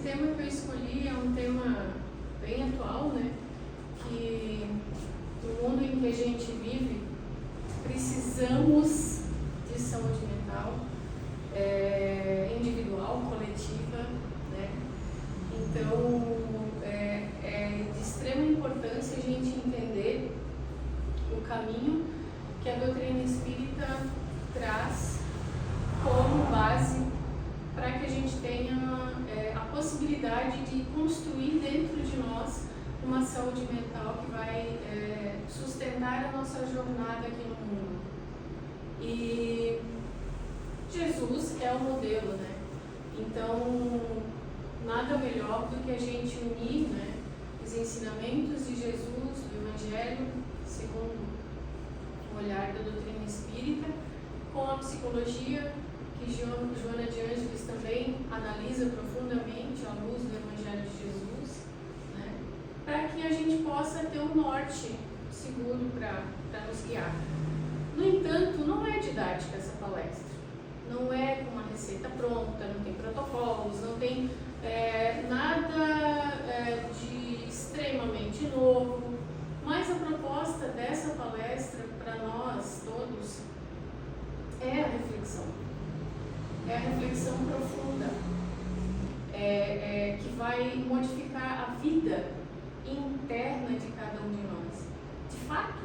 tema que eu escolhi é um tema bem atual, né? Que no mundo em que a gente vive, precisamos de saúde mental, individual, coletiva, né? Então, é de extrema importância a gente entender o caminho que a doutrina espírita traz como base para que a gente tenha a possibilidade de construir dentro de nós uma saúde mental que vai sustentar a nossa jornada aqui no mundo. E Jesus é o modelo, né? Então, nada melhor do que a gente unir, né, os ensinamentos de Jesus, do Evangelho, segundo o olhar da doutrina espírita, com a psicologia, que Joana de Ângeles também analisa profundamente à luz do Evangelho de Jesus, né, para que a gente possa ter um norte seguro para nos guiar. No entanto, não é didática essa palestra, não é com uma receita pronta, não tem protocolos, não tem nada de extremamente novo, mas a proposta dessa palestra para nós todos é a reflexão. É a reflexão profunda, que vai modificar a vida interna de cada um de nós. De fato,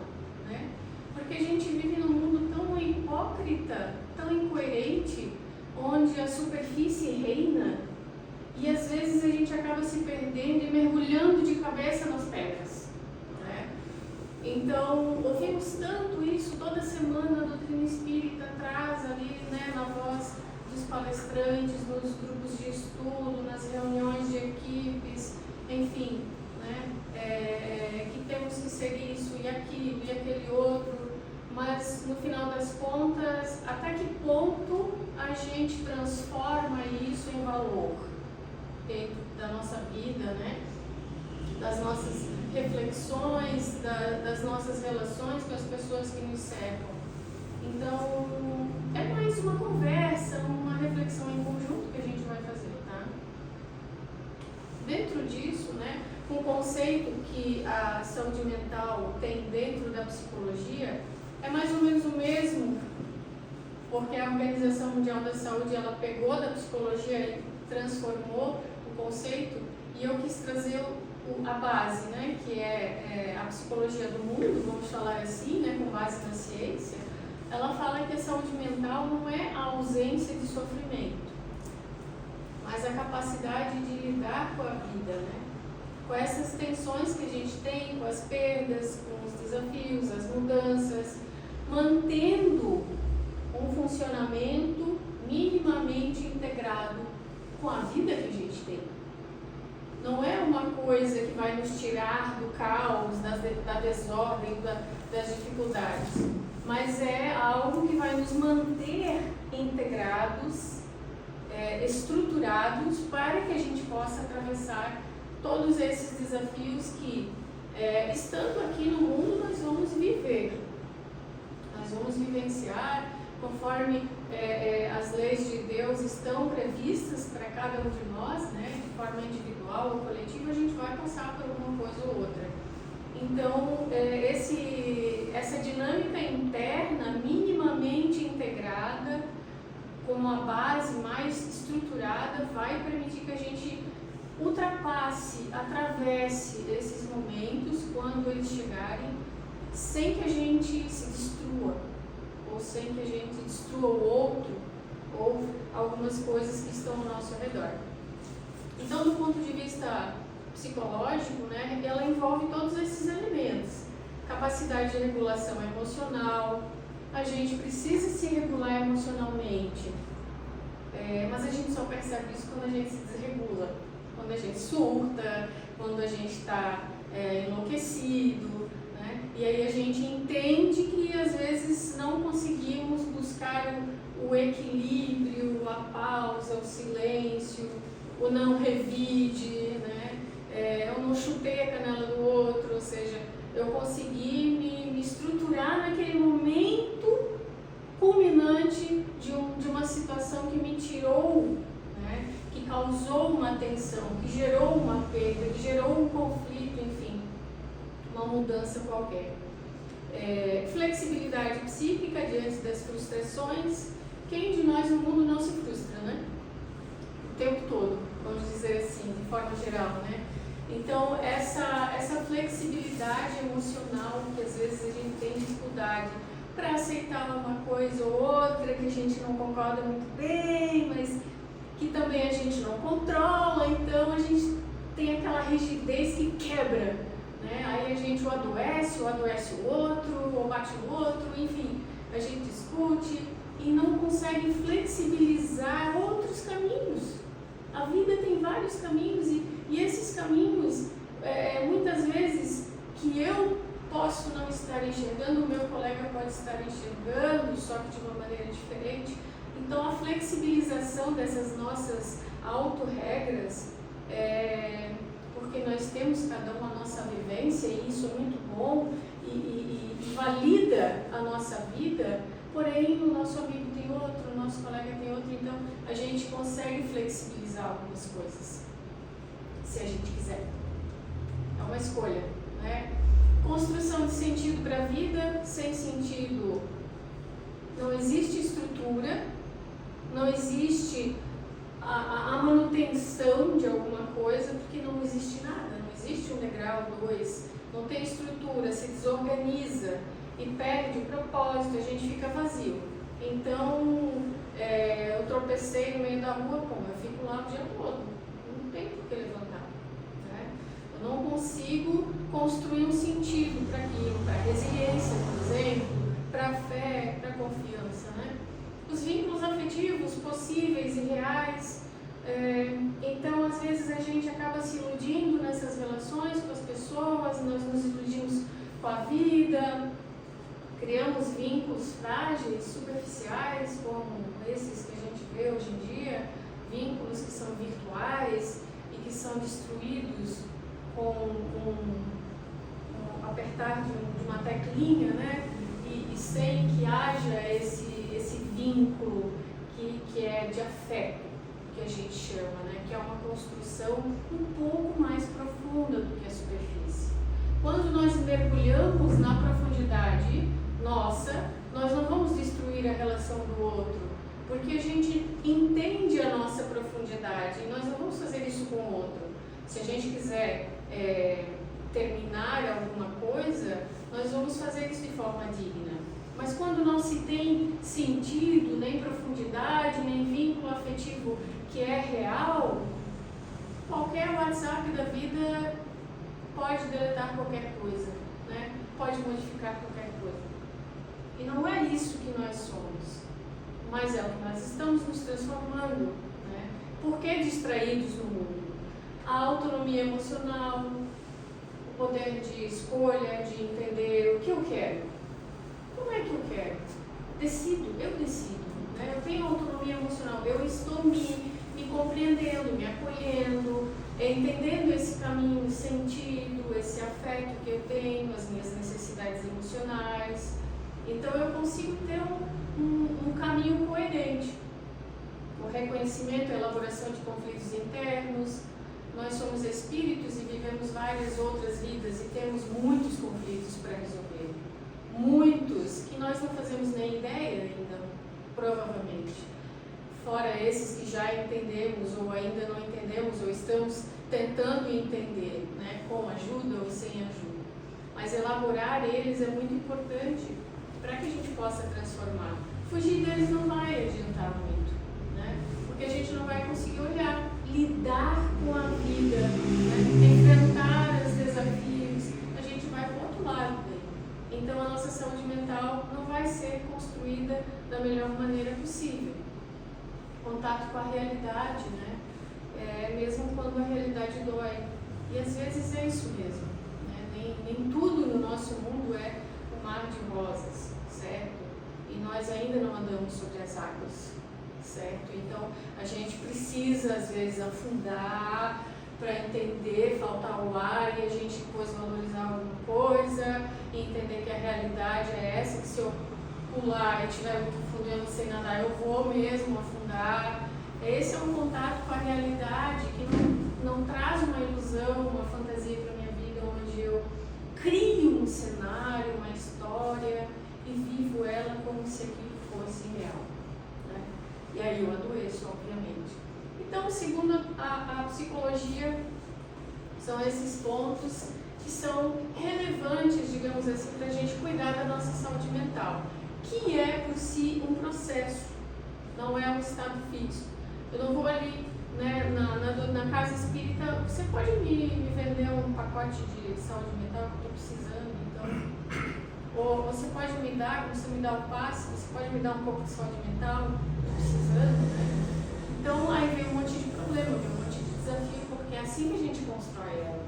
né? Porque a gente vive num mundo tão hipócrita, tão incoerente, onde a superfície reina e às vezes a gente acaba se perdendo e mergulhando de cabeça nas pedras, né? Então, ouvimos tanto isso toda semana, a doutrina espírita traz ali, né, na voz dos palestrantes, nos grupos de estudo, nas reuniões de equipes, enfim, né, que temos que seguir isso e aquilo e aquele outro, mas no final das contas, até que ponto a gente transforma isso em valor dentro da nossa vida, né, das nossas reflexões, das nossas relações com as pessoas que nos cercam. Então, é mais uma conversa, uma reflexão em conjunto que a gente vai fazer, tá? Dentro disso, né, um conceito que a saúde mental tem dentro da psicologia é mais ou menos o mesmo, porque a Organização Mundial da Saúde, ela pegou da psicologia e transformou o conceito, e eu quis trazer a base, né, que é a psicologia do mundo, vamos falar assim, né, com base na ciência. Ela fala que a saúde mental não é a ausência de sofrimento, mas a capacidade de lidar com a vida, né? Com essas tensões que a gente tem, com as perdas, com os desafios, as mudanças, mantendo um funcionamento minimamente integrado com a vida que a gente tem. Não é uma coisa que vai nos tirar do caos, da desordem, das dificuldades, mas é algo que vai nos manter integrados, estruturados, para que a gente possa atravessar todos esses desafios que, estando aqui no mundo, nós vamos viver. Nós vamos vivenciar conforme as leis de Deus estão previstas para cada um de nós, né, de forma individual ou coletiva, a gente vai passar por uma coisa ou outra. Então, essa dinâmica interna, minimamente integrada, com uma base mais estruturada, vai permitir que a gente ultrapasse, atravesse esses momentos, quando eles chegarem, sem que a gente se destrua, ou sem que a gente destrua o outro, ou algumas coisas que estão ao nosso redor. Então, do ponto de vista psicológico, né, ela envolve todos esses elementos. Capacidade de regulação emocional, a gente precisa se regular emocionalmente, mas a gente só percebe isso quando a gente se desregula, quando a gente surta, quando a gente está enlouquecido, né? E aí a gente entende que às vezes não conseguimos buscar o equilíbrio, a pausa, o silêncio, o não revide, né? Eu não chutei a canela do outro, ou seja, eu consegui me estruturar naquele momento culminante de uma situação que me tirou, né, que causou uma tensão, mudança qualquer. Flexibilidade psíquica diante das frustrações. Quem de nós no mundo não se frustra, né? O tempo todo, vamos dizer assim, de forma geral, né? Então, essa flexibilidade emocional que às vezes a gente tem dificuldade para aceitar uma coisa ou outra que a gente não concorda muito bem, mas que também a gente não controla, então a gente tem aquela rigidez que quebra, né? Aí a gente ou adoece o outro, ou bate no outro, enfim, a gente discute e não consegue flexibilizar outros caminhos. A vida tem vários caminhos e esses caminhos, muitas vezes, que eu posso não estar enxergando, o meu colega pode estar enxergando, só que de uma maneira diferente. Então, a flexibilização dessas nossas autorregras, porque nós temos cada um a nossa vivência e isso é muito bom e valida a nossa vida, porém o nosso amigo tem outro, o nosso colega tem outro, então a gente consegue flexibilizar algumas coisas, se a gente quiser. É uma escolha, né? Construção de sentido para a vida. Sem sentido não existe estrutura, não existe a manutenção de alguma coisa, porque não existe nada, não existe um degrau, dois, não tem estrutura, se desorganiza e perde o propósito, a gente fica vazio. Então, eu tropecei no meio da rua, eu fico lá o dia todo, não tem por que levantar, né? Eu não consigo construir um sentido para aquilo, para resiliência, por exemplo, para fé, para confiança, né? Os vínculos afetivos possíveis e reais. Então, às vezes a gente acaba se iludindo nessas relações com as pessoas, nós nos iludimos com a vida, criamos vínculos frágeis, superficiais, como esses que a gente vê hoje em dia, vínculos que são virtuais e que são destruídos com um apertar de uma teclinha, né? E sem que haja esse vínculo que é de afeto, que a gente chama, né? Que é uma construção um pouco mais profunda do que a superfície. Quando nós mergulhamos na profundidade nossa, nós não vamos destruir a relação do outro, porque a gente entende a nossa profundidade e nós não vamos fazer isso com o outro. Se a gente quiser terminar alguma coisa, nós vamos fazer isso de forma digna. Mas quando não se tem sentido, nem profundidade, nem vínculo afetivo que é real, qualquer WhatsApp da vida pode deletar qualquer coisa, né? Pode modificar qualquer coisa. E não é isso que nós somos, mas é o que nós estamos nos transformando, né? Por que distraídos no mundo? A autonomia emocional, o poder de escolha, de entender o que eu quero. Como é que eu quero? Eu decido, né? Eu tenho autonomia emocional, eu estou me compreendendo, me acolhendo, entendendo esse caminho, sentido, esse afeto que eu tenho, as minhas necessidades emocionais. Então eu consigo ter um caminho coerente. O reconhecimento, a elaboração de conflitos internos. Nós somos espíritos e vivemos várias outras vidas e temos muitos conflitos para resolver. Muitos que nós não fazemos nem ideia ainda, provavelmente. Fora esses que já entendemos ou ainda não entendemos ou estamos tentando entender, né, com ajuda ou sem ajuda. Mas elaborar eles é muito importante para que a gente possa transformar. Fugir deles não vai adiantar muito, né? Porque a gente não vai conseguir olhar, lidar com a vida, né? Enfrentar os desafios, a gente vai para o outro lado daí. Então a nossa saúde mental não vai ser construída da melhor maneira possível. Contato com a realidade, né? Mesmo quando a realidade dói. E às vezes é isso mesmo, né? Nem tudo no nosso mundo é um mar de rosas, certo? E nós ainda não andamos sobre as águas, certo? Então a gente precisa às vezes afundar para entender, faltar o ar e a gente depois valorizar alguma coisa e entender que a realidade é essa, que se eu pular e estiver muito fundo e eu não sei nadar, eu vou mesmo afundar. Esse é um contato com a realidade que não traz uma ilusão, uma fantasia para a minha vida, onde eu crio um cenário, uma história e vivo ela como se aquilo fosse real, né? E aí eu adoeço, obviamente. Então, segundo a psicologia, são esses pontos que são relevantes, digamos assim, para a gente cuidar da nossa saúde mental, que é por si um processo, não é um estado fixo. Eu não vou ali, né, na casa espírita, você pode me vender um pacote de saúde mental que eu estou precisando, então, ou você pode me dar, como você me dá o passe, você pode me dar um pouco de saúde mental, estou precisando, né? Então aí vem um monte de problema, vem um monte de desafio, porque é assim que a gente constrói ela,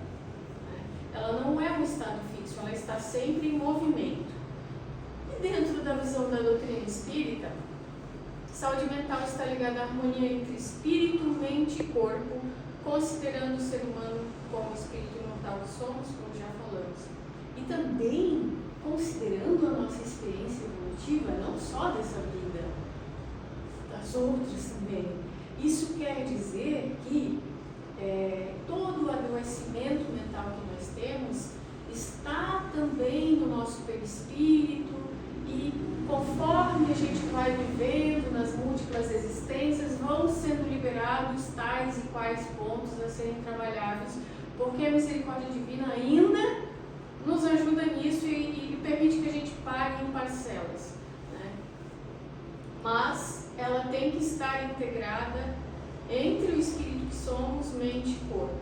né? Ela não é um estado fixo, ela está sempre em movimento. E dentro da visão da doutrina espírita, saúde mental está ligada à harmonia entre espírito, mente e corpo, considerando o ser humano como espírito imortal que somos, como já falamos. E também considerando a nossa experiência evolutiva, não só dessa vida, das outras também. Isso quer dizer que todo o adoecimento mental que nós temos está também no nosso perispírito, e conforme a gente vai vivendo nas múltiplas existências, vão sendo liberados tais e quais pontos a serem trabalhados, porque a misericórdia divina ainda nos ajuda nisso e permite que a gente pague em parcelas, né? Mas ela tem que estar integrada entre o espírito que somos, mente e corpo,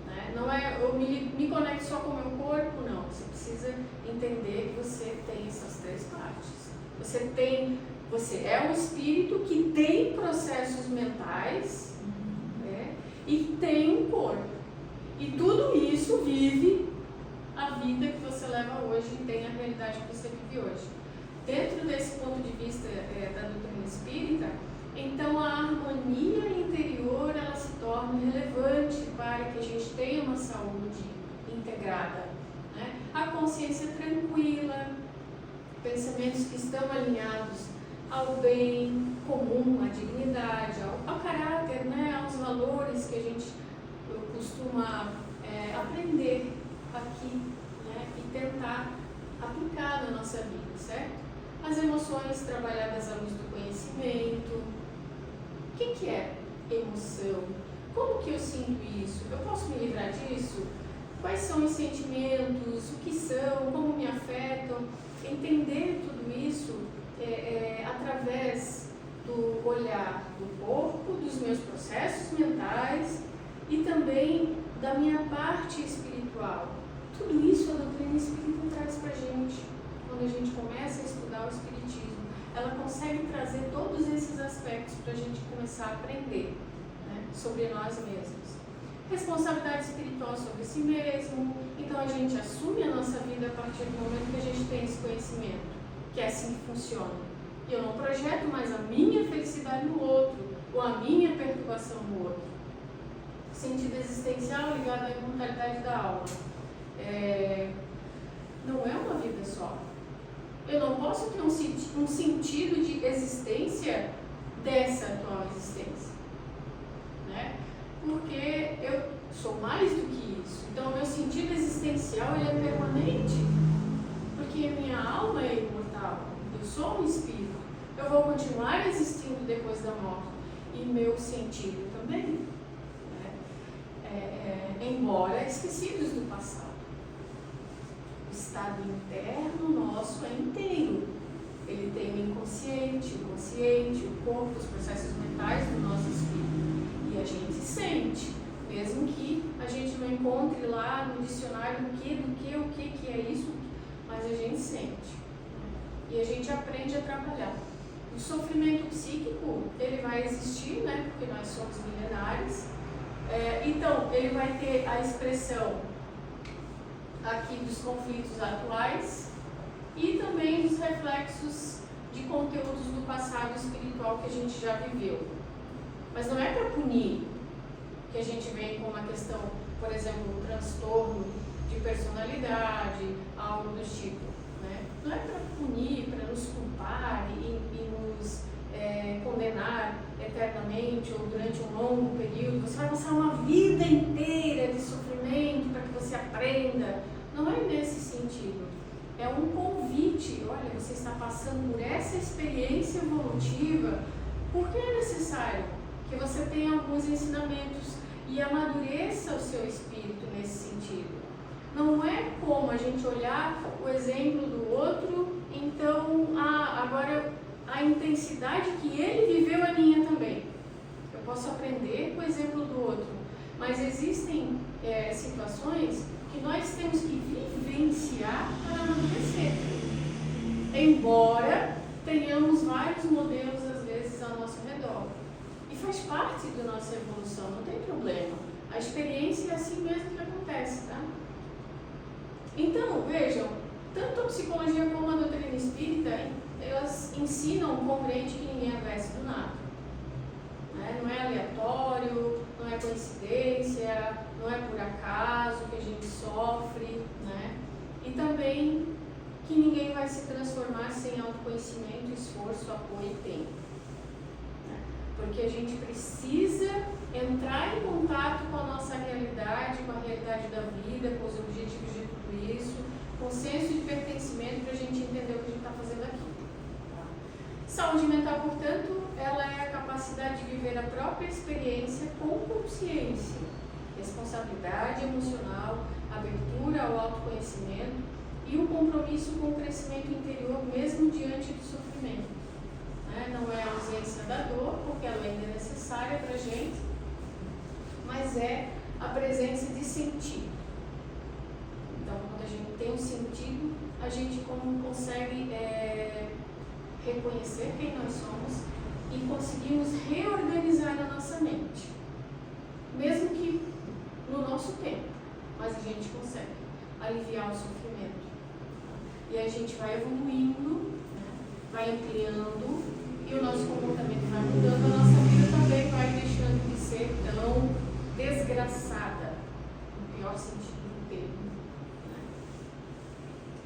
né? Não é eu me conecto só com o meu corpo, não. Você precisa entender que você tem essas três partes. Você é um espírito que tem processos mentais, né? E tem um corpo. E tudo isso vive a vida que você leva hoje e tem a realidade que você vive hoje. Dentro desse ponto de vista da doutrina espírita, então a harmonia interior ela se torna relevante para que a gente tenha uma saúde integrada, né? A consciência tranquila, pensamentos que estão alinhados ao bem comum, à dignidade, ao caráter, né? Aos valores que a gente costuma aprender aqui, né? E tentar aplicar na nossa vida, certo? As emoções trabalhadas à luz do conhecimento. O que é emoção? Como que eu sinto isso? Eu posso me livrar disso? Quais são os sentimentos? O que são? Como me afetam? Entender tudo isso através do olhar do corpo, dos meus processos mentais e também da minha parte espiritual. Tudo isso a doutrina espírita traz para a gente. Quando a gente começa a estudar o espiritismo, ela consegue trazer todos esses aspectos para a gente começar a aprender, né, sobre nós mesmos. Responsabilidade espiritual sobre si mesmo. Então a gente assume a nossa vida a partir do momento que a gente tem esse conhecimento, que é assim que funciona. E eu não projeto mais a minha felicidade no outro, ou a minha perturbação no outro. Sentido existencial ligado à imortalidade da alma. Não é uma vida só. Eu não posso ter um sentido de existência dessa atual existência, né? Porque eu sou mais do que isso. Então, o meu sentido existencial ele é permanente, porque a minha alma é imortal. Eu sou um espírito. Eu vou continuar existindo depois da morte. E meu sentido também, né? Embora esquecidos do passado. O estado interno nosso é inteiro. Ele tem o inconsciente, o consciente, o corpo, os processos mentais do nosso espírito. E a gente sente, mesmo que a gente não encontre lá no dicionário o que é isso, mas a gente sente. E a gente aprende a trabalhar. O sofrimento psíquico, ele vai existir, né? Porque nós somos milenares. Então, ele vai ter a expressão aqui dos conflitos atuais e também dos reflexos de conteúdos do passado espiritual que a gente já viveu. Mas não é para punir que a gente vem com uma questão, por exemplo, um transtorno de personalidade, algo do tipo, né? Não é para punir, para nos culpar e nos condenar eternamente ou durante um longo período. Você vai passar uma vida inteira de sofrimento para que você aprenda. Não é nesse é um convite. Olha, você está passando por essa experiência evolutiva, porque é necessário que você tenha alguns ensinamentos e amadureça o seu espírito nesse sentido. Não é como a gente olhar o exemplo do outro, então, agora a intensidade que ele viveu é minha também. Eu posso aprender com o exemplo do outro, mas existem situações que nós temos que vivenciar para amadurecer. Embora tenhamos vários modelos, às vezes, ao nosso redor. E faz parte da nossa evolução, não tem problema. A experiência é assim mesmo que acontece, tá? Então, vejam, tanto a psicologia como a doutrina espírita, elas ensinam o compreende que ninguém aparece do nada. Né? Não é aleatório, não é coincidência, não é por acaso que a gente sofre, né? E também que ninguém vai se transformar sem autoconhecimento, esforço, apoio e tempo. Né? Porque a gente precisa entrar em contato com a nossa realidade, com a realidade da vida, com os objetivos de tudo isso, com o senso de pertencimento para a gente entender o que a gente está fazendo aqui. Tá? Saúde mental, portanto, ela é a capacidade de viver a própria experiência com consciência, responsabilidade emocional, abertura ao autoconhecimento e o compromisso com o crescimento interior, mesmo diante do sofrimento. Né? Não é a ausência da dor, porque ela ainda é necessária para a gente, mas é a presença de sentido. Então, quando a gente tem um sentido, a gente consegue reconhecer quem nós somos e conseguimos reorganizar a nossa mente. Mesmo que no nosso tempo, mas a gente consegue aliviar o sofrimento. E a gente vai evoluindo, né? Vai ampliando e o nosso comportamento vai mudando, a nossa vida também vai deixando de ser tão desgraçada, no pior sentido do termo. Né?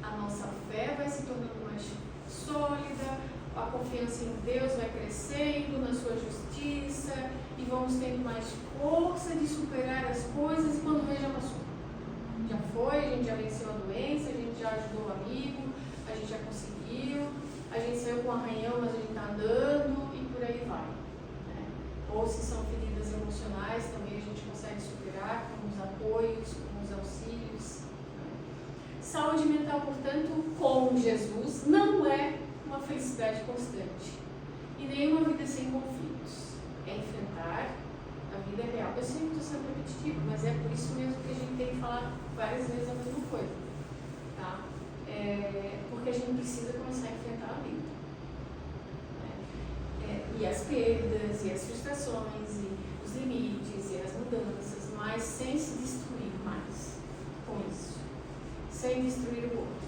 A nossa fé vai se tornando mais sólida, a confiança em Deus vai crescendo na sua justiça e vamos tendo mais força de superar as coisas. E quando vem, já passou. Já foi, a gente já venceu a doença, a gente já ajudou o amigo, a gente já conseguiu, a gente saiu com um arranhão, mas a gente está andando e por aí vai. Né? Ou se são feridas emocionais, também a gente consegue superar com os apoios, com os auxílios. Né? Saúde mental, portanto, com Jesus, não é uma felicidade constante e nem uma vida sem conflitos. É enfrentar a vida real. Eu sei que estou sendo repetitivo, mas é por isso mesmo que a gente tem que falar várias vezes a mesma coisa, tá? Porque a gente precisa começar a enfrentar a vida. E as perdas, e as frustrações, e os limites, e as mudanças, mas sem se destruir mais com isso. Sem destruir o outro.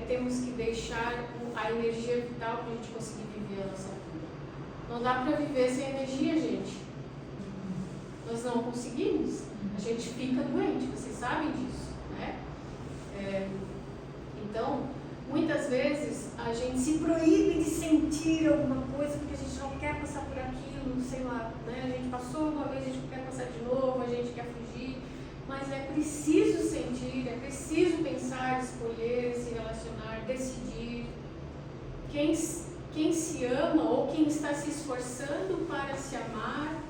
Temos que deixar a energia vital para a gente conseguir viver a nossa vida. Não dá para viver sem energia, gente. Nós não conseguimos. A gente fica doente, vocês sabem disso, né? Então, muitas vezes a gente se proíbe de sentir alguma coisa porque a gente não quer passar por aquilo, sei lá, né? A gente passou uma vez, a gente não quer passar de novo, a gente quer fugir. Mas é preciso sentir, é preciso pensar, escolher, se relacionar, decidir. Quem se ama ou quem está se esforçando para se amar,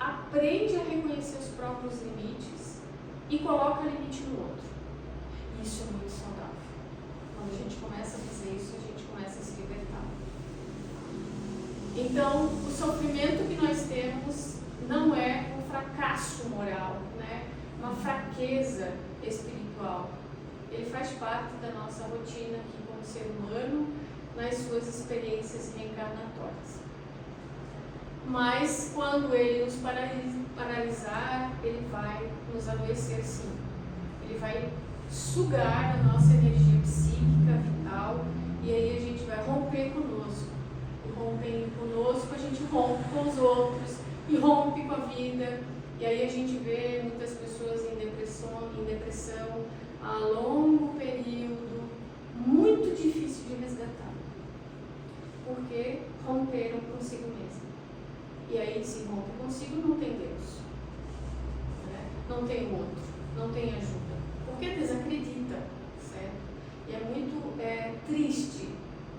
aprende a reconhecer os próprios limites e coloca limite no outro. Isso é muito saudável. Quando a gente começa a fazer isso, a gente começa a se libertar. Então, o sofrimento que nós temos não é um fracasso moral, né? Uma fraqueza espiritual. Ele faz parte da nossa rotina aqui como ser humano, nas suas experiências reencarnatórias. Mas quando ele nos paralisar, ele vai nos adoecer sim. Ele vai sugar a nossa energia psíquica, vital, e aí a gente vai romper conosco. E rompendo conosco, a gente rompe com os outros e rompe com a vida. E aí a gente vê muitas pessoas em depressão a longo período, muito difícil de resgatar. Porque romperam consigo mesmo. E aí, se rompe consigo, não tem Deus. Né? Não tem outro. Não tem ajuda. Porque desacredita. triste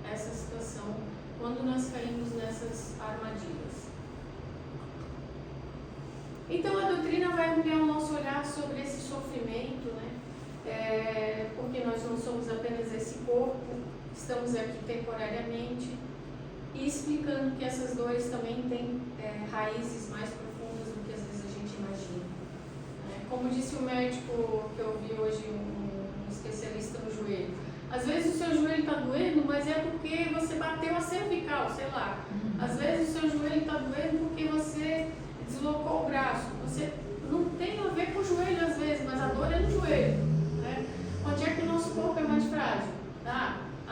essa situação quando nós caímos nessas armadilhas. Então a doutrina vai ampliar o nosso olhar sobre esse sofrimento, né? Porque nós não somos apenas esse corpo, estamos aqui temporariamente, e explicando que essas dores também têm raízes mais profundas do que às vezes a gente imagina. Como disse o médico que eu vi hoje, um especialista no joelho, às vezes o seu joelho está doendo, mas é porque você bateu a cervical, sei lá. Às vezes o seu joelho está doendo porque você deslocou o braço. Você não tem a ver com o joelho às vezes, mas a dor é no joelho. Né? Onde é que o nosso corpo é mais frágil?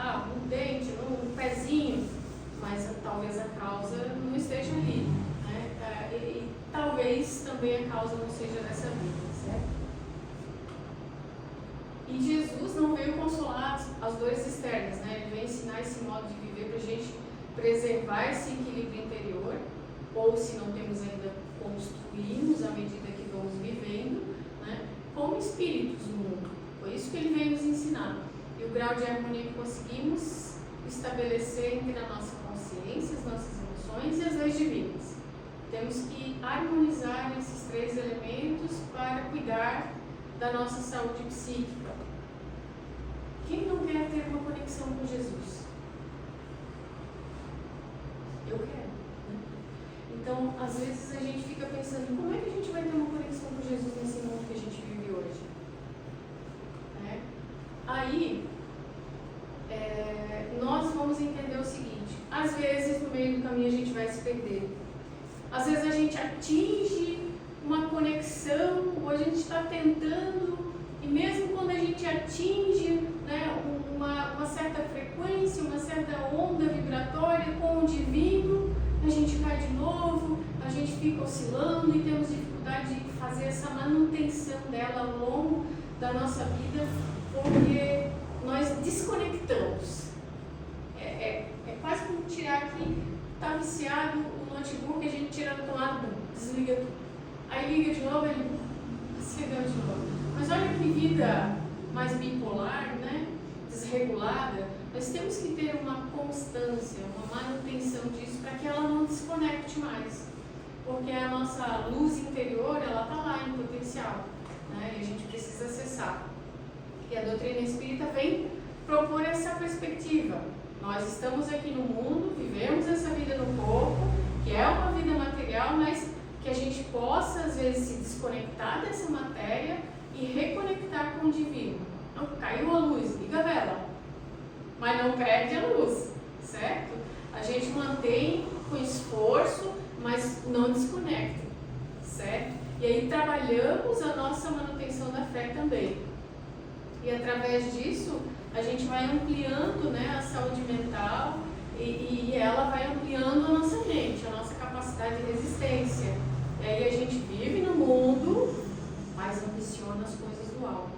No dente, no pezinho, mas talvez a causa não esteja ali. Né? E talvez também a causa não seja dessa vida, certo? E Jesus não veio consolar as dores externas, né? Ele veio ensinar esse modo de viver para a gente preservar esse equilíbrio interior, ou se não temos ainda, construirmos à medida que vamos vivendo, né? Como espíritos no mundo. Foi isso que ele veio nos ensinar. E o grau de harmonia que conseguimos estabelecer entre a nossa consciência, as nossas emoções e as leis divinas. Temos que harmonizar esses três elementos para cuidar da nossa saúde psíquica. Quem não quer ter uma conexão com Jesus? Eu quero. Né? Então, às vezes a gente fica pensando, como é que a gente vai ter uma conexão com Jesus nesse mundo que a gente vive hoje? Aí, nós vamos entender o seguinte, às vezes no meio do caminho a gente vai se perder. Às vezes a gente atinge uma conexão, ou a gente está tentando, e mesmo quando a gente atinge, né, uma certa frequência, uma certa onda vibratória com o divino, a gente cai de novo, a gente fica oscilando e temos dificuldade de fazer essa manutenção dela ao longo da nossa vida, porque nós desconectamos. É quase como tirar aqui, está viciado o notebook, a gente tira do tomada, desliga tudo. Aí liga de novo, ele desliga de novo. Mas olha que vida mais bipolar, né? Desregulada. Nós temos que ter uma constância, uma manutenção disso para que ela não desconecte mais. Porque a nossa luz interior, ela está lá em potencial, né? E a gente precisa acessar. E a doutrina espírita vem propor essa perspectiva. Nós estamos aqui no mundo, vivemos essa vida no corpo, que é uma vida material, mas que a gente possa, às vezes, se desconectar dessa matéria e reconectar com o divino. Não, caiu a luz, liga a vela, mas não perde a luz, certo? A gente mantém com esforço, mas não desconecta, certo? E aí trabalhamos a nossa manutenção da fé também. E através disso, a gente vai ampliando, né, a saúde mental e ela vai ampliando a nossa mente, a nossa capacidade de resistência. E aí a gente vive no mundo, mas ambiciona as coisas do alto.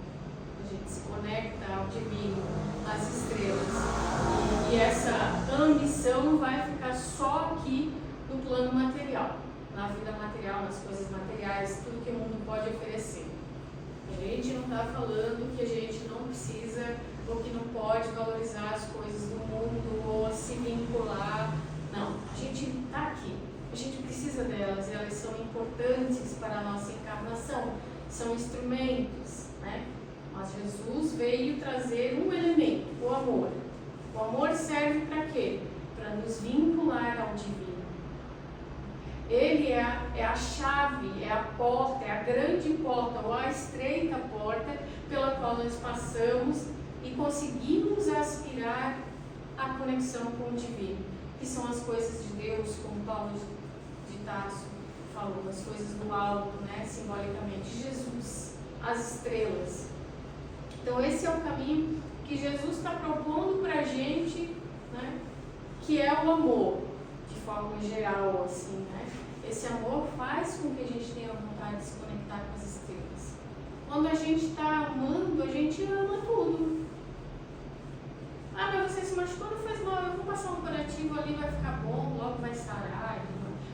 A gente se conecta ao divino, às estrelas. E essa ambição não vai ficar só aqui no plano material, na vida material, nas coisas materiais, tudo que o mundo pode oferecer. A gente não está falando que a gente não precisa ou que não pode valorizar as coisas do mundo ou se vincular. Não, a gente está aqui, a gente precisa delas, elas são importantes para a nossa encarnação, são instrumentos, né? Mas Jesus veio trazer um elemento, o amor. O amor serve para quê? Para nos vincular ao divino. Ele é a chave, é a porta, é a grande porta ou a estreita porta pela qual nós passamos e conseguimos aspirar à conexão com o divino, que são as coisas de Deus, como Paulo de Tarso falou, as coisas do alto, né, simbolicamente, Jesus, as estrelas. Então esse é o caminho que Jesus está propondo para a gente, né, que é o amor, de forma geral, assim, né? Esse amor faz com que a gente tenha vontade de se conectar com as estrelas. Quando a gente está amando, a gente ama tudo. Ah, mas você se machucou, não faz mal, eu vou passar um curativo ali, vai ficar bom, logo vai sarar.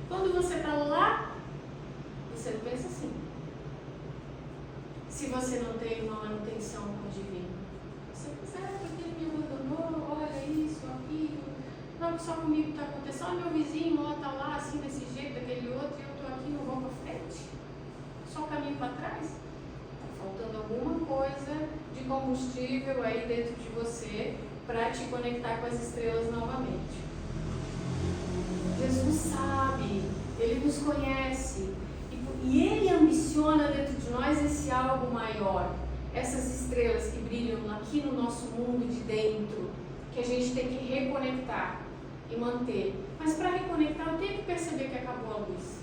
Quando você está lá, você pensa assim. Se você não tem uma manutenção com o divino, você pensa, porque ele me abandonou, olha, só comigo está acontecendo. Meu vizinho lá está lá, assim, desse jeito, daquele outro, e eu estou aqui, não vou para frente. Só caminho para trás. Está faltando alguma coisa de combustível aí dentro de você para te conectar com as estrelas novamente. Jesus sabe, Ele nos conhece e Ele ambiciona dentro de nós esse algo maior, essas estrelas que brilham aqui no nosso mundo de dentro, que a gente tem que reconectar e manter. Mas para reconectar eu tenho que perceber que acabou a luz.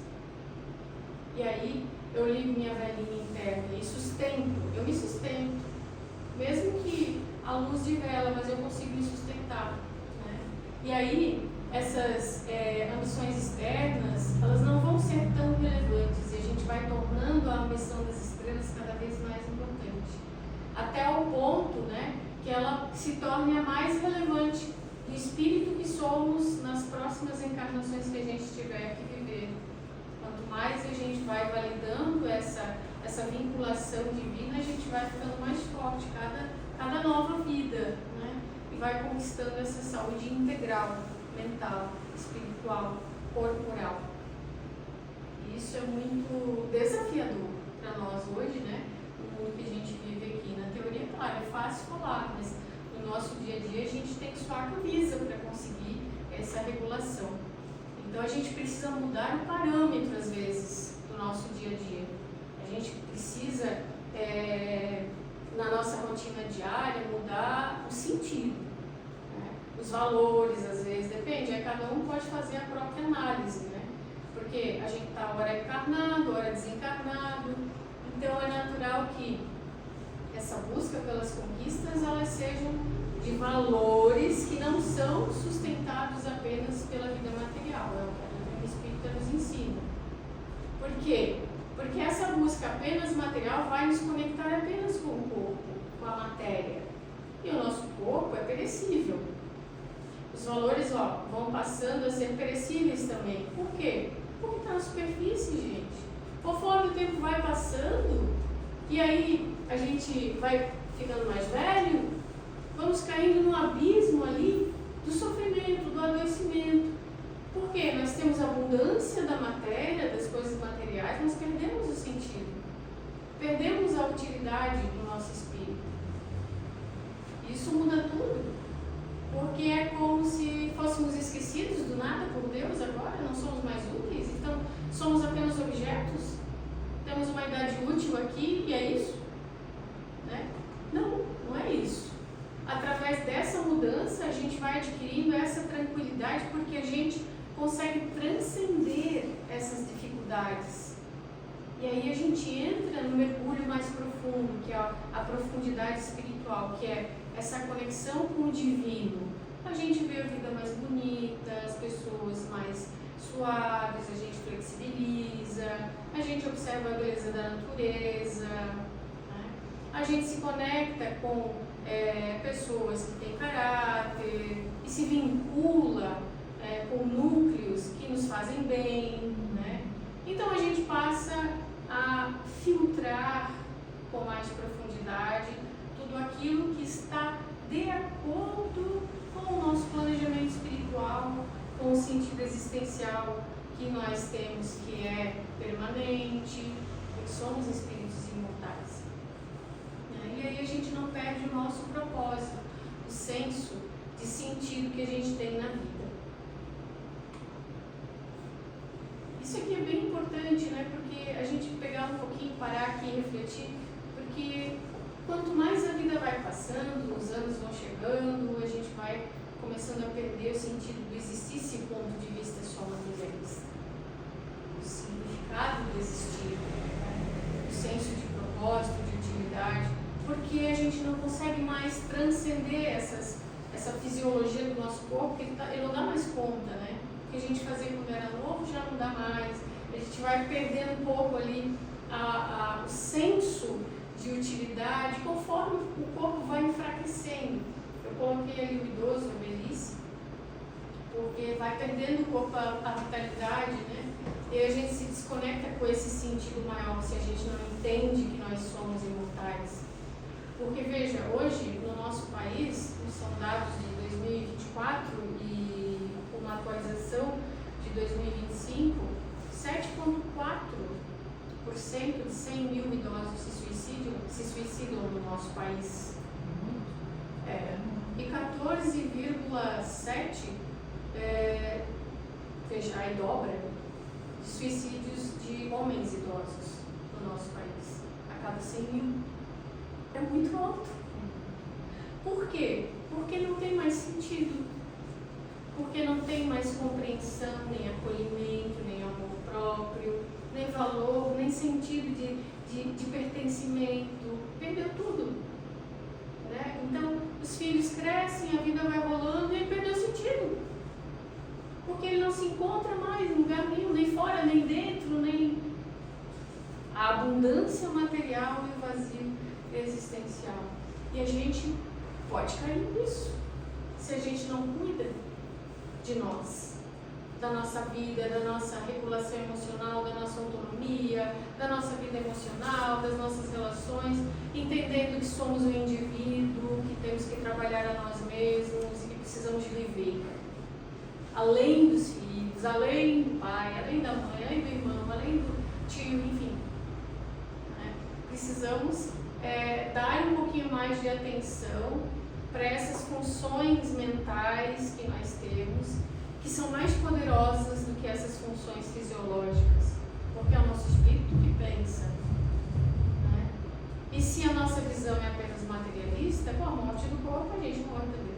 E aí eu ligo minha velhinha interna e sustento, eu me sustento, mesmo que a luz de vela, mas eu consigo me sustentar, né? E aí essas ambições externas, elas não vão ser tão relevantes e a gente vai tornando a ambição das estrelas cada vez mais importante, até o ponto, né, que ela se torne a mais relevante do espírito que somos nas próximas encarnações que a gente tiver que viver. Quanto mais a gente vai validando essa vinculação divina, a gente vai ficando mais forte cada nova vida, né, e vai conquistando essa saúde integral, mental, espiritual, corporal. E isso é muito desafiador para nós hoje, né? No mundo que a gente vive aqui. Na teoria, claro, é fácil falar, mas no nosso dia a dia a gente tem que suar a camisa para conseguir essa regulação. Então a gente precisa mudar o parâmetro, às vezes, do nosso dia a dia. A gente precisa, na nossa rotina diária, mudar o sentido. Os valores, às vezes, depende, cada um pode fazer a própria análise, né? Porque a gente está hora encarnado, hora desencarnado, então é natural que essa busca pelas conquistas, elas sejam de valores que não são sustentados apenas pela vida material, é o que a doutrina espírita nos ensina. Por quê? Porque essa busca apenas material vai nos conectar apenas com o corpo, com a matéria, e o nosso corpo é perecível. Os valores, vão passando a ser perecíveis também. Por quê? Porque está na superfície, gente. Conforme o tempo vai passando, e aí a gente vai ficando mais velho, vamos caindo num abismo ali do sofrimento, do adoecimento. Por quê? Nós temos abundância da matéria, das coisas materiais, nós perdemos o sentido. Perdemos a utilidade do nosso espírito. Isso muda tudo. Porque é como se fôssemos esquecidos do nada por Deus agora, não somos mais úteis, então somos apenas objetos, temos uma idade útil aqui e é isso? Né? Não, não é isso. Através dessa mudança a gente vai adquirindo essa tranquilidade porque a gente consegue transcender essas dificuldades. E aí a gente entra no mergulho mais profundo, que é a profundidade espiritual, que é essa conexão com o divino. A gente vê a vida mais bonita, as pessoas mais suaves, a gente flexibiliza, a gente observa a beleza da natureza, né? A gente se conecta com pessoas que têm caráter e se vincula com núcleos que nos fazem bem, né? Então a gente passa a filtrar com mais profundidade tudo aquilo que está de acordo com o nosso planejamento espiritual, com o sentido existencial que nós temos, que é permanente, porque somos espíritos imortais. E aí a gente não perde o nosso propósito, o senso de sentido que a gente tem na vida. Isso aqui é bem importante, né? Porque a gente pegar um pouquinho, parar aqui e refletir, porque quanto mais a vida vai passando, os anos vão chegando, a gente vai começando a perder o sentido do existir, esse ponto de vista só materialista. O significado do existir, né? O senso de propósito, de utilidade, porque a gente não consegue mais transcender essa fisiologia do nosso corpo, porque ele não dá mais conta, né? O que a gente fazia quando era novo já não dá mais, a gente vai perdendo um pouco ali o senso de utilidade, conforme o corpo vai enfraquecendo. Eu coloquei ali o idoso, a velhice, porque vai perdendo o corpo a vitalidade, né? E a gente se desconecta com esse sentido maior se a gente não entende que nós somos imortais. Porque, veja, hoje no nosso país, são dados de 2024 e se suicidam no nosso país. E 14,7 aí dobra de suicídios de homens idosos no nosso país, a cada 100 mil. É muito alto. Por quê? Porque não tem mais sentido. Porque não tem mais compreensão, nem acolhimento, nem amor próprio, nem valor, nem sentido de pertencimento. Perdeu tudo. Né? Então, os filhos crescem, a vida vai rolando e ele perdeu sentido. Porque ele não se encontra mais em lugar nenhum, nem fora, nem dentro, nem a abundância material e o vazio existencial. E a gente pode cair nisso, se a gente não cuida de nós, da nossa vida, da nossa regulação emocional, da nossa autonomia, da nossa vida emocional, das nossas relações, entendendo que somos um indivíduo, que temos que trabalhar a nós mesmos e que precisamos de viver. Além dos filhos, além do pai, além da mãe, além do irmão, além do tio, enfim. Né? Precisamos dar um pouquinho mais de atenção para essas funções mentais que nós temos, que são mais poderosas do que essas funções fisiológicas, porque é o nosso espírito que pensa. Né? E se a nossa visão é apenas materialista, com a morte do corpo a gente morre também.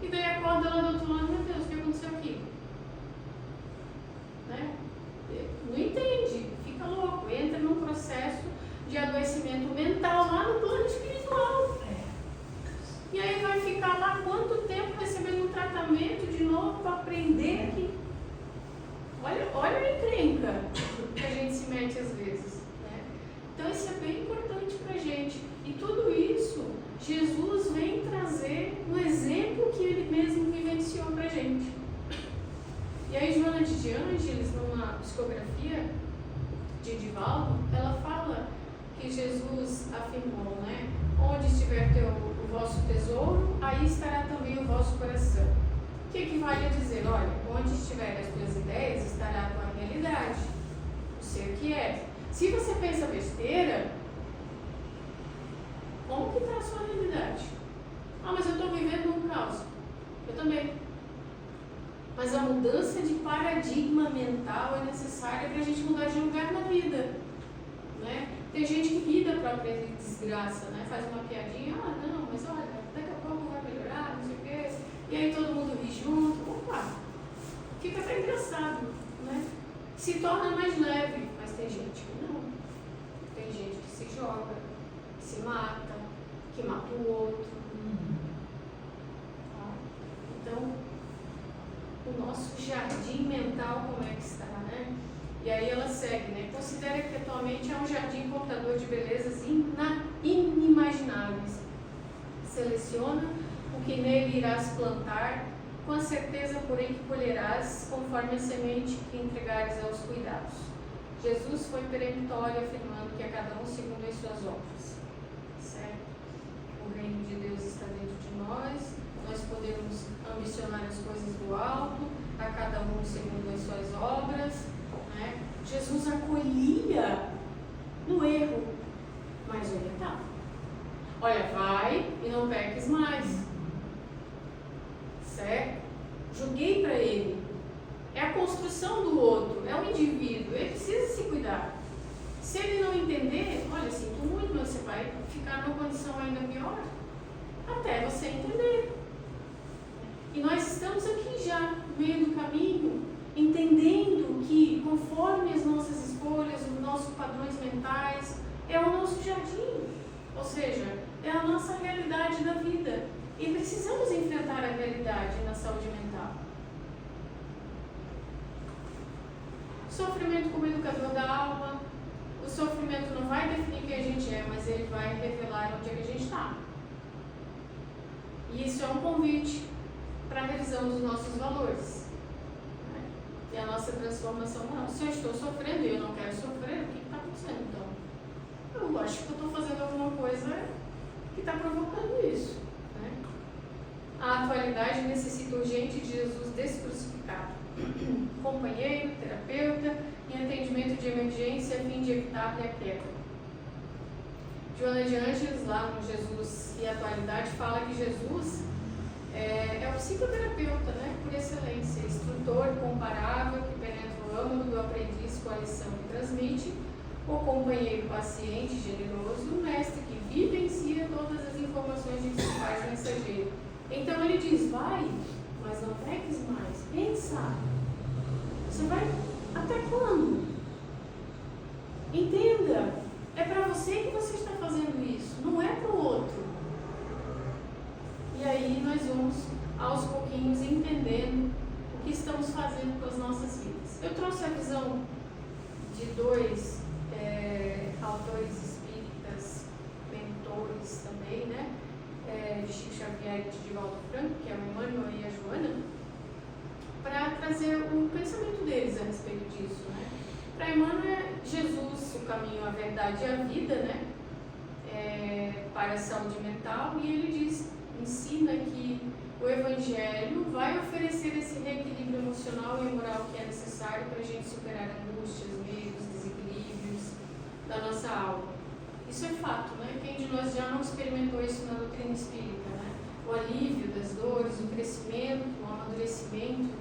E daí acorda lá do outro lado, meu Deus, o que aconteceu aqui? Né? Não entende, fica louco, entra num processo de adoecimento mental lá no plano espiritual. E aí vai ficar lá quanto tempo recebendo um tratamento de novo para aprender aqui? Olha a encrenca que a gente se mete às vezes. Né? Então isso é bem importante para a gente. E tudo isso Jesus vem trazer no exemplo que ele mesmo vivenciou para a gente. E aí Joana de Ângeles, numa psicografia de Divaldo, ela fala que Jesus afirmou, né? Onde estiver o vosso tesouro, aí estará também o vosso coração. O que equivale a dizer, olha, onde estiver as tuas ideias, estará a tua realidade, o ser que é. Se você pensa besteira, como que está a sua realidade? Ah, mas eu estou vivendo um caos. Eu também. Mas a mudança de paradigma mental é necessária para a gente mudar de lugar na vida. Né? Tem gente que ri da própria desgraça, né? Faz uma piadinha, não, mas olha, daqui a pouco vai melhorar, não sei o quê. E aí todo mundo ri junto, opa, fica até engraçado, né? Se torna mais leve, mas tem gente que não. Tem gente que se joga, que se mata, que mata o outro. Então, o nosso jardim mental, como é que está, né? E aí ela segue, né? Considera que a tua mente é um jardim portador de belezas inimagináveis. Seleciona o que nele irás plantar, com a certeza, porém, que colherás conforme a semente que entregares aos cuidados. Jesus foi peremptório, afirmando que a cada um segundo as suas obras. Certo? O reino de Deus está dentro de nós podemos ambicionar as coisas do alto, a cada um segundo as suas obras. Né? Jesus acolhia no erro, mas orientava. Olha, vai e não peques mais. Certo? Joguei para ele. É a construção do outro, é o indivíduo, ele precisa se cuidar. Se ele não entender, olha, sinto muito, mas você vai ficar numa condição ainda pior até você entender. E nós estamos aqui já, no meio do caminho, entendendo que conforme as nossas escolhas, os nossos padrões mentais, é o nosso jardim, ou seja, é a nossa realidade da vida. E precisamos enfrentar a realidade na saúde mental. Sofrimento como educador da alma. O sofrimento não vai definir quem a gente é, mas ele vai revelar onde é que a gente está. E isso é um convite para a revisão dos nossos valores. Né? E a nossa transformação moral. Se eu estou sofrendo e eu não quero sofrer, o que está acontecendo então? Eu acho que eu estou fazendo alguma coisa que está provocando isso. Né? A atualidade necessita urgente de Jesus descrucificado. Companheiro, terapeuta e atendimento de emergência a fim de evitar a queda. Joana de Ângeles, lá no Jesus e Atualidade, fala que Jesus é o psicoterapeuta, né, por excelência, instrutor comparável que penetra o âmago do aprendiz com a lição que transmite, o companheiro paciente, generoso, o mestre que vivencia todas as informações de que se faz mensageiro. Então ele diz, vai, mas não peques mais, pensa. Você vai até quando? Entenda, é para você que você está fazendo isso, não é para o outro. E aí nós vamos, aos pouquinhos, entendendo o que estamos fazendo com as nossas vidas. Eu trouxe a visão de dois autores espíritas, mentores também, né? De Chico Xavier e de Divaldo Franco, que é o Emmanuel e a Joana, para trazer o pensamento deles a respeito disso, né? Para Emmanuel é Jesus, o caminho, a verdade e a vida, né? Para a saúde mental, e ele ensina que o Evangelho vai oferecer esse reequilíbrio emocional e moral que é necessário para a gente superar angústias, medos, desequilíbrios da nossa alma. Isso é fato, né? Quem de nós já não experimentou isso na doutrina espírita, né? O alívio das dores, o crescimento, o amadurecimento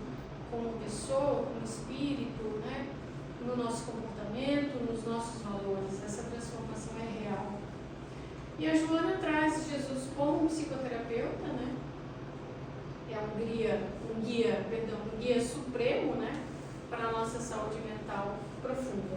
como pessoa, como espírito, né? No nosso comportamento, nos nossos valores. Essa transformação é real. E a Joana traz Jesus como psicoterapeuta, né? É um guia supremo, né? Para a nossa saúde mental profunda.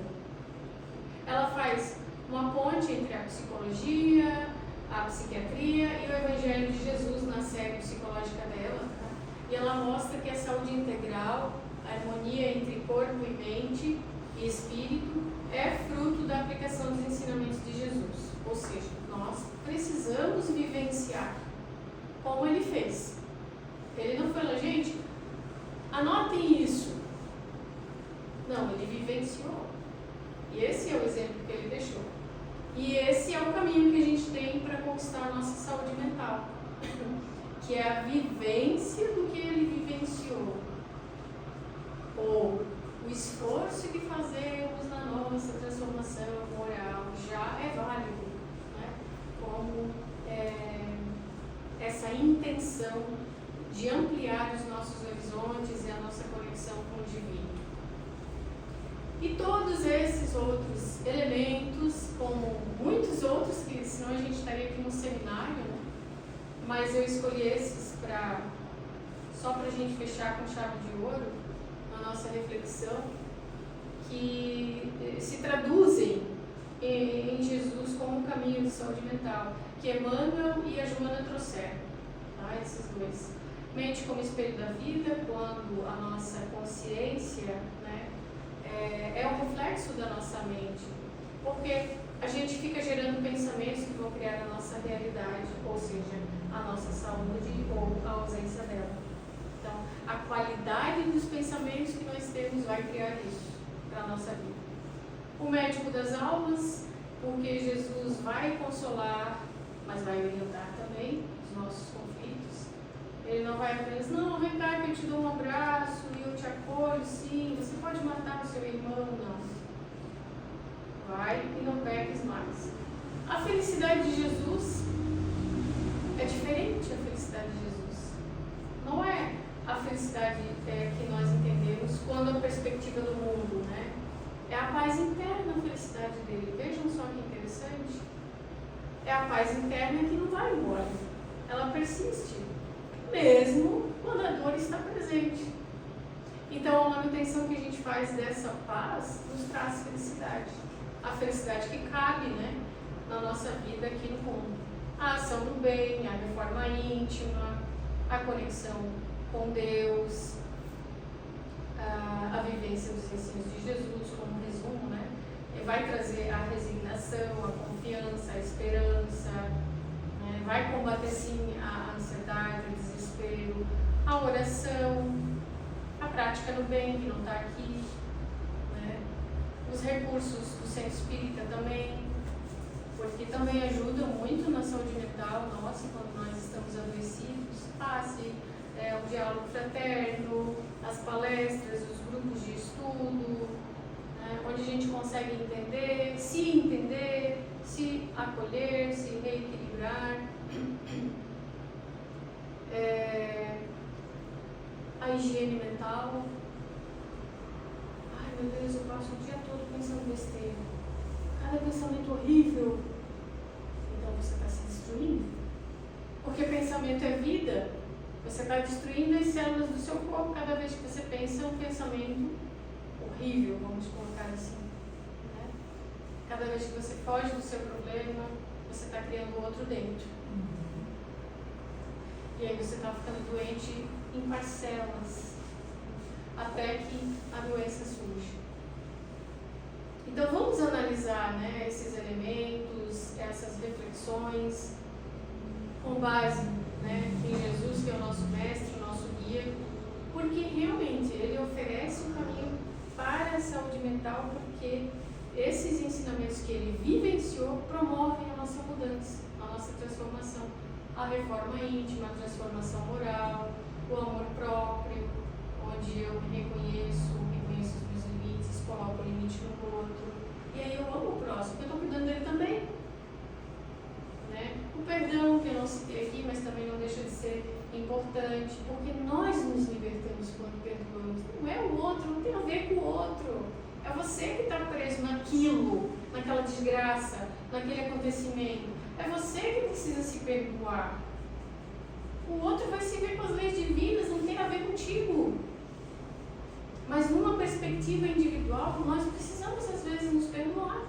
Ela faz uma ponte entre a psicologia, a psiquiatria e o Evangelho de Jesus na série psicológica dela. Tá? E ela mostra que a saúde integral, a harmonia entre corpo e mente e espírito, é fruto da aplicação dos ensinamentos de Jesus. Ou seja, nós precisamos vivenciar como ele fez. Ele não falou, gente, anotem isso. Não, ele vivenciou. E esse é o exemplo que ele deixou. E esse é o caminho que a gente tem para conquistar a nossa saúde mental, que é a vivência do que ele vivenciou, ou o esforço que fazemos na nossa transformação moral já é válido, né? Como essa intenção de ampliar os nossos horizontes e a nossa conexão com o divino. E todos esses outros elementos, como muitos outros, que senão a gente estaria aqui no seminário, né? Mas eu escolhi esses só para a gente fechar com chave de ouro a nossa reflexão, que se traduzem em Jesus como um caminho de saúde mental, que Emmanuel e a Joana trouxeram, tá? Esses dois. Mente como espelho da vida, quando a nossa consciência, né, é um reflexo da nossa mente, porque a gente fica gerando pensamentos que vão criar a nossa realidade, ou seja, a nossa saúde ou a ausência dela. Então, a qualidade dos pensamentos que nós temos vai criar isso para a nossa vida. O médico das almas, porque Jesus vai consolar, mas vai orientar também os nossos conflitos. Ele não vai apenas, não, vem cá que eu te dou um abraço e eu te acolho, sim, você pode matar o seu irmão, não. Vai e não peques mais. A felicidade de Jesus é diferente, a felicidade de Jesus. Não é a felicidade que nós entendemos quando a perspectiva do mundo, né? É a paz interna, a felicidade dele. Vejam só que interessante. É a paz interna que não vai embora. Ela persiste, mesmo quando a dor está presente. Então, a manutenção que a gente faz dessa paz nos traz felicidade. A felicidade que cabe, né, na nossa vida aqui no mundo. A ação do bem, a reforma íntima, a conexão com Deus, a vivência dos ensinos de Jesus, como resumo, né? Vai trazer a resignação, a confiança, a esperança, né? Vai combater sim a ansiedade, o desespero, a oração, a prática do bem que não está aqui, né? Os recursos do centro espírita também, porque também ajudam muito na saúde mental nossa quando nós estamos adoecidos. O diálogo fraterno, as palestras, os grupos de estudo, né, onde a gente consegue entender, se acolher, se reequilibrar. A higiene mental. Ai meu Deus, eu passo o dia todo pensando besteira. Cada pensamento horrível. Então você está se destruindo. Porque pensamento é vida. Você está destruindo as células do seu corpo cada vez que você pensa um pensamento horrível, vamos colocar assim. Né? Cada vez que você foge do seu problema, você está criando outro dentro. E aí você está ficando doente em parcelas, até que a doença surge. Então vamos analisar, né, esses elementos, essas reflexões, com base, né, em Jesus, que é o nosso mestre, o nosso guia, porque realmente ele oferece um caminho para a saúde mental, porque esses ensinamentos que ele vivenciou promovem a nossa mudança, a nossa transformação, a reforma íntima, a transformação moral, o amor próprio, onde eu me reconheço os meus limites, coloco o limite no outro, e aí eu amo o próximo, porque eu estou cuidando dele também. Né? O perdão, que eu não citei aqui, mas também não deixa de ser importante, porque nós nos libertamos quando perdoamos. Não é o outro, não tem a ver com o outro. É você que está preso naquilo, naquela desgraça, naquele acontecimento. É você que precisa se perdoar. O outro vai se ver com as leis divinas, não tem a ver contigo. Mas numa perspectiva individual, nós precisamos às vezes nos perdoar.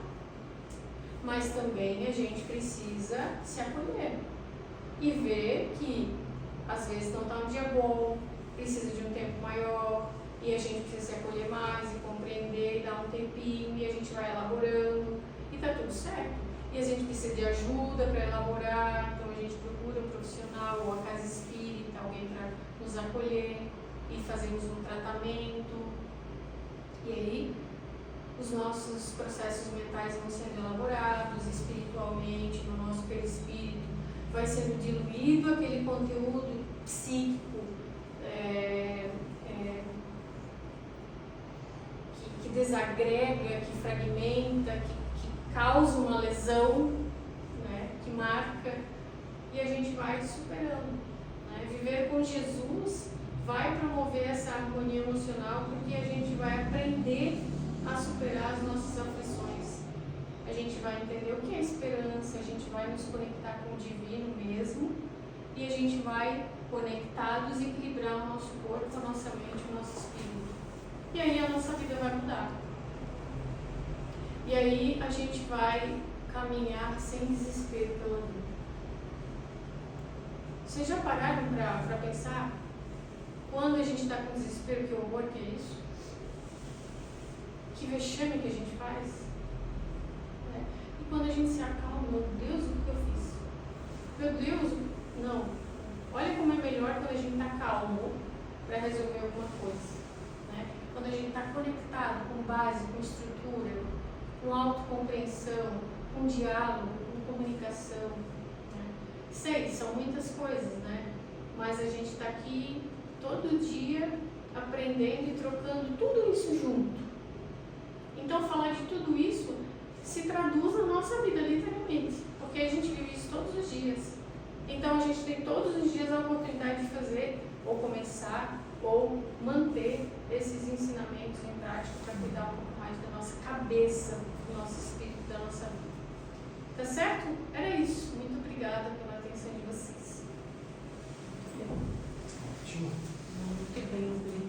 Mas também a gente precisa se acolher e ver que às vezes não está um dia bom, precisa de um tempo maior, e a gente precisa se acolher mais e compreender, e dar um tempinho, e a gente vai elaborando, e está tudo certo. E a gente precisa de ajuda para elaborar, então a gente procura um profissional ou a casa espírita, alguém para nos acolher, e fazemos um tratamento. E aí os nossos processos mentais vão sendo elaborados espiritualmente, no nosso perispírito, vai sendo diluído aquele conteúdo psíquico que desagrega, que fragmenta, que causa uma lesão, né, que marca, e a gente vai superando. Né? Viver com Jesus vai promover essa harmonia emocional, porque a gente vai aprender a superar as nossas aflições. A gente vai entender o que é esperança, a gente vai nos conectar com o divino mesmo, e a gente vai, conectados, equilibrar o nosso corpo, a nossa mente, o nosso espírito. E aí a nossa vida vai mudar. E aí a gente vai caminhar sem desespero pela vida. Vocês já pararam para pensar? Quando a gente está com desespero, que horror que é isso? Que vexame que a gente faz? Né? E quando a gente se acalma, meu Deus, o que eu fiz? Meu Deus, não. Olha como é melhor quando a gente está calmo para resolver alguma coisa. Né? Quando a gente está conectado com base, com estrutura, com autocompreensão, com diálogo, com comunicação. Né? Sei, são muitas coisas, né? Mas a gente está aqui todo dia aprendendo e trocando tudo isso junto. Então, falar de tudo isso se traduz na nossa vida, literalmente, porque a gente vive isso todos os dias. Então, a gente tem todos os dias a oportunidade de fazer, ou começar, ou manter esses ensinamentos em prática para cuidar um pouco mais da nossa cabeça, do nosso espírito, da nossa vida. Tá certo? Era isso. Muito obrigada pela atenção de vocês. Ótimo. Muito bem, obrigada.